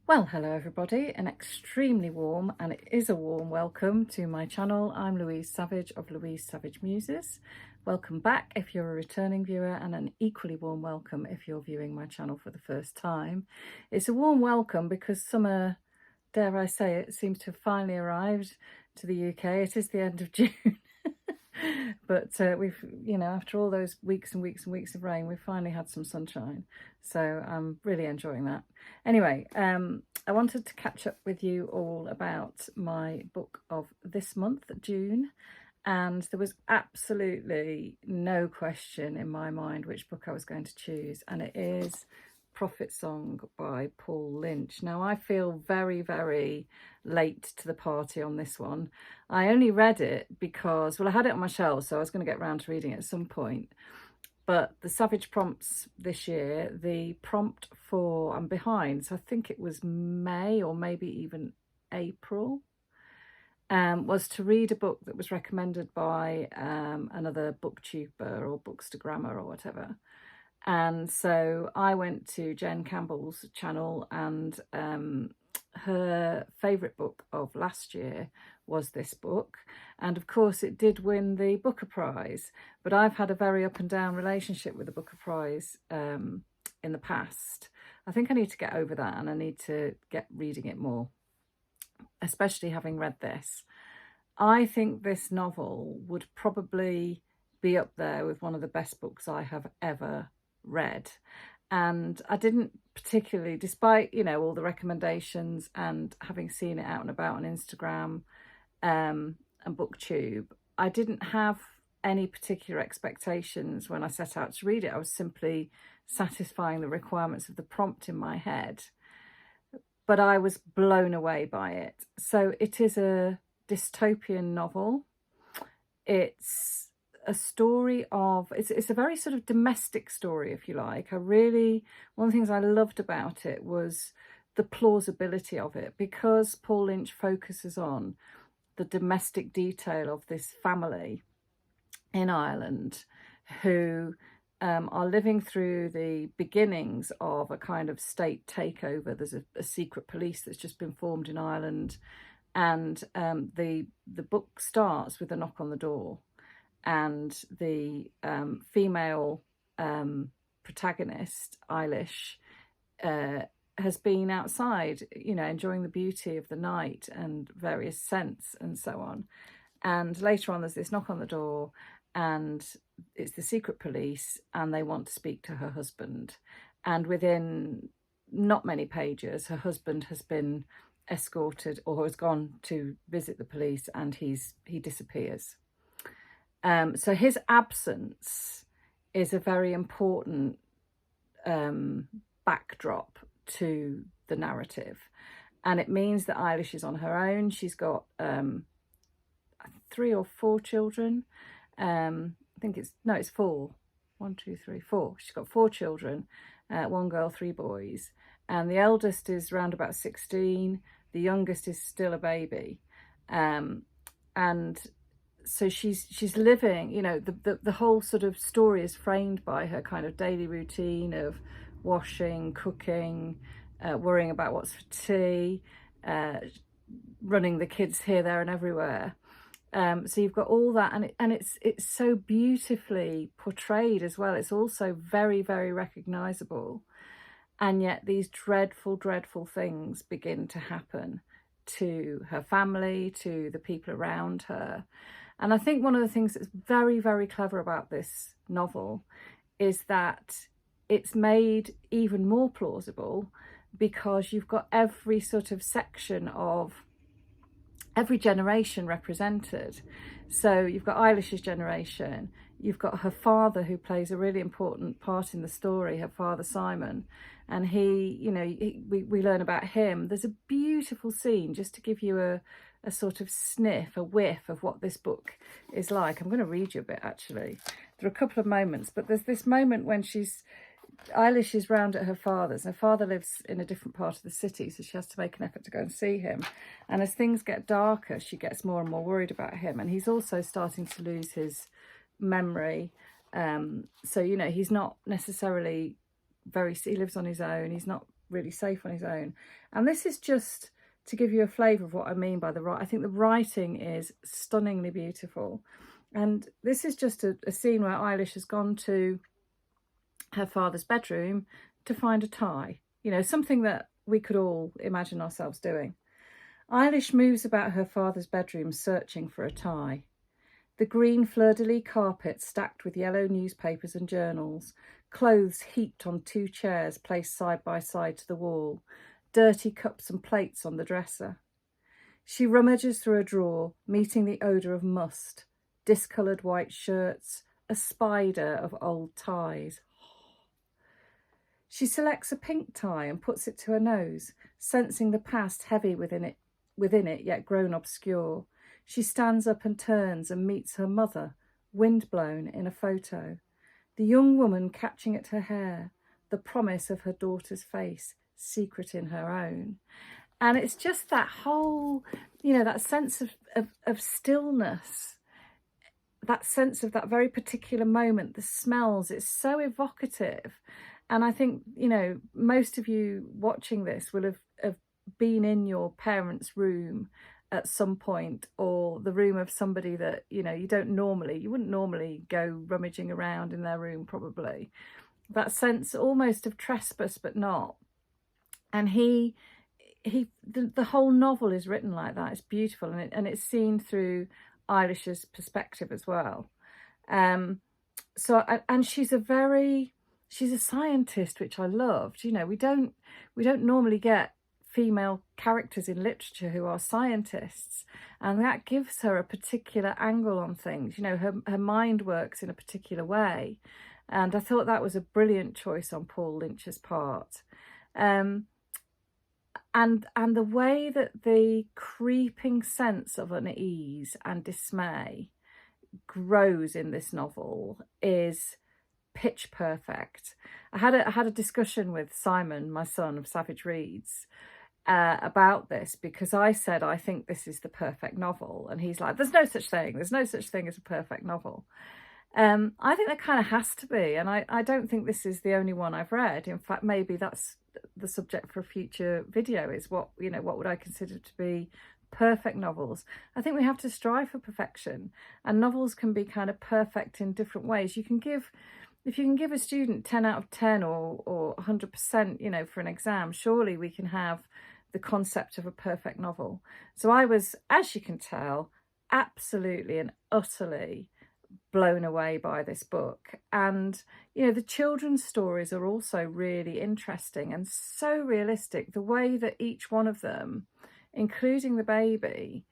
Well, hello everybody, an extremely warm, and it is a warm welcome to my channel. I'm Louise Savage of Louise Savage Muses. Welcome back if you're a returning viewer, and an equally warm welcome if you're viewing my channel for the first time. It's a warm welcome because summer, dare I say it, seems to have finally arrived to the UK. It is the end of June. But we've, after all those weeks and weeks and weeks of rain, we've finally had some sunshine. So I'm really enjoying that. Anyway, I wanted to catch up with you all about my book of this month, June. And there was absolutely no question in my mind which book I was going to choose. And it is Prophet Song by Paul Lynch. Now, I feel very, very late to the party on this one. I only read it because, well, I had it on my shelf, so I was going to get around to reading it at some point. But the Savage prompts this year, the prompt for, I'm behind, so I think it was May or maybe even April, was to read a book that was recommended by another booktuber or bookstagrammer or whatever. And so I went to Jen Campbell's channel, and her favourite book of last year was this book. And of course it did win the Booker Prize, but I've had a very up and down relationship with the Booker Prize in the past. I think I need to get over that, and I need to get reading it more, especially having read this. I think this novel would probably be up there with one of the best books I have ever read. And I didn't particularly, despite all the recommendations and having seen it out and about on Instagram and BookTube, I didn't have any particular expectations when I set out to read it. I was simply satisfying the requirements of the prompt in my head, but I was blown away by it. So it is a dystopian novel. It's a story of, it's a very sort of domestic story, if you like. One of the things I loved about it was the plausibility of it, because Paul Lynch focuses on the domestic detail of this family in Ireland who are living through the beginnings of a kind of state takeover. There's a secret police that's just been formed in Ireland, and the book starts with a knock on the door, and the female protagonist, Eilish, has been outside, enjoying the beauty of the night and various scents and so on. And later on, there's this knock on the door, and it's the secret police, and they want to speak to her husband. And within not many pages, her husband has been escorted or has gone to visit the police, and he disappears. So his absence is a very important backdrop to the narrative. And it means that Eilish is on her own. She's got 3 or 4 children. I think it's 4. 1, 2, 3, 4. She's got 4 children, 1 girl, 3 boys. And the eldest is around about 16. The youngest is still a baby. And so she's living, the whole sort of story is framed by her kind of daily routine of washing, cooking, worrying about what's for tea, running the kids here, there and everywhere. So you've got all that, and it's so beautifully portrayed as well. It's also very, very recognisable. And yet these dreadful, dreadful things begin to happen to her family, to the people around her. And I think one of the things that's very, very clever about this novel is that it's made even more plausible, because you've got every sort of section of every generation represented. So you've got Eilish's generation, you've got her father, who plays a really important part in the story, her father Simon, and we learn about him. There's a beautiful scene, just to give you a sort of sniff, a whiff of what this book is like. I'm going to read you a bit, actually. There are a couple of moments, but there's this moment when Eilish is round at her father's. Her father lives in a different part of the city, so she has to make an effort to go and see him. And as things get darker, she gets more and more worried about him. And he's also starting to lose his memory. So, he's not necessarily he lives on his own. He's not really safe on his own. And this is just to give you a flavour of what I mean by the writing. I think the writing is stunningly beautiful. And this is just a scene where Eilish has gone to her father's bedroom to find a tie, you know, something that we could all imagine ourselves doing. Eilish moves about her father's bedroom searching for a tie. The green fleur-de-lis carpet stacked with yellow newspapers and journals, clothes heaped on 2 chairs placed side by side to the wall, dirty cups and plates on the dresser. She rummages through a drawer, meeting the odour of must, discoloured white shirts, a spider of old ties. She selects a pink tie and puts it to her nose, sensing the past heavy within it yet grown obscure. She stands up and turns and meets her mother, windblown in a photo. The young woman catching at her hair, the promise of her daughter's face, secret in her own. And it's just that whole, you know, that sense of stillness, that sense of that very particular moment, the smells, it's so evocative. And I think, you know, most of you watching this will have been in your parents' room at some point, or the room of somebody that, you know, you wouldn't normally go rummaging around in their room, probably. That sense almost of trespass, but not. And the whole novel is written like that. It's beautiful, and it's seen through Eilish's perspective as well. And she's a scientist, which I loved. You know, we don't normally get female characters in literature who are scientists, and that gives her a particular angle on things. You know, her mind works in a particular way, and I thought that was a brilliant choice on Paul Lynch's part. And the way that the creeping sense of unease and dismay grows in this novel is pitch perfect. I had a discussion with Simon, my son of Savage Reads, about this, because I said I think this is the perfect novel, and he's like, there's no such thing as a perfect novel. I think there kind of has to be, and I don't think this is the only one I've read. In fact, maybe that's the subject for a future video, is what would I consider to be perfect novels. I think we have to strive for perfection, and novels can be kind of perfect in different ways. If you can give a student 10 out of 10 or 100%, you know, for an exam, surely we can have the concept of a perfect novel. So I was, as you can tell, absolutely and utterly blown away by this book. And, you know, the children's stories are also really interesting and so realistic. The way that each one of them, including the baby,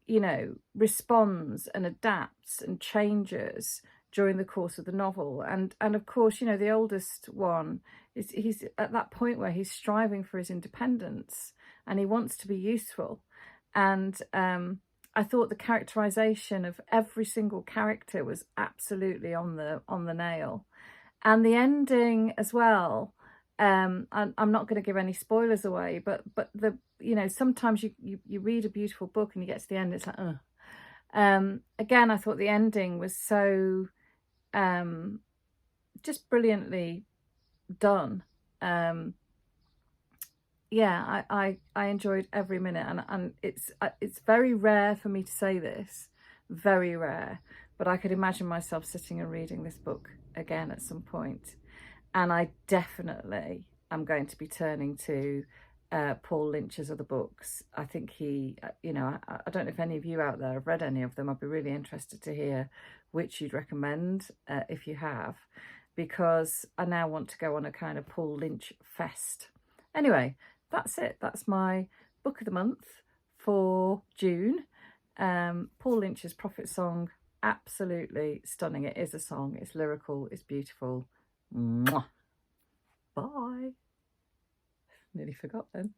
you know, responds and adapts and changes during the course of the novel. And of course, you know, the oldest one he's at that point where he's striving for his independence and he wants to be useful. And I thought the characterization of every single character was absolutely on the nail. And the ending as well, I'm not going to give any spoilers away, but the, you know, sometimes you read a beautiful book and you get to the end, it's like, again, I thought the ending was so just brilliantly done. Yeah, I enjoyed every minute, and it's very rare for me to say this, very rare, but I could imagine myself sitting and reading this book again at some point. And I definitely am going to be turning to Paul Lynch's other books. I think he, you know, I don't know if any of you out there have read any of them. I'd be really interested to hear which you'd recommend if you have, because I now want to go on a kind of Paul Lynch fest. Anyway, that's it. That's my book of the month for June. Paul Lynch's Prophet Song, absolutely stunning. It is a song. It's lyrical. It's beautiful. Mwah. Bye. Nearly forgot then.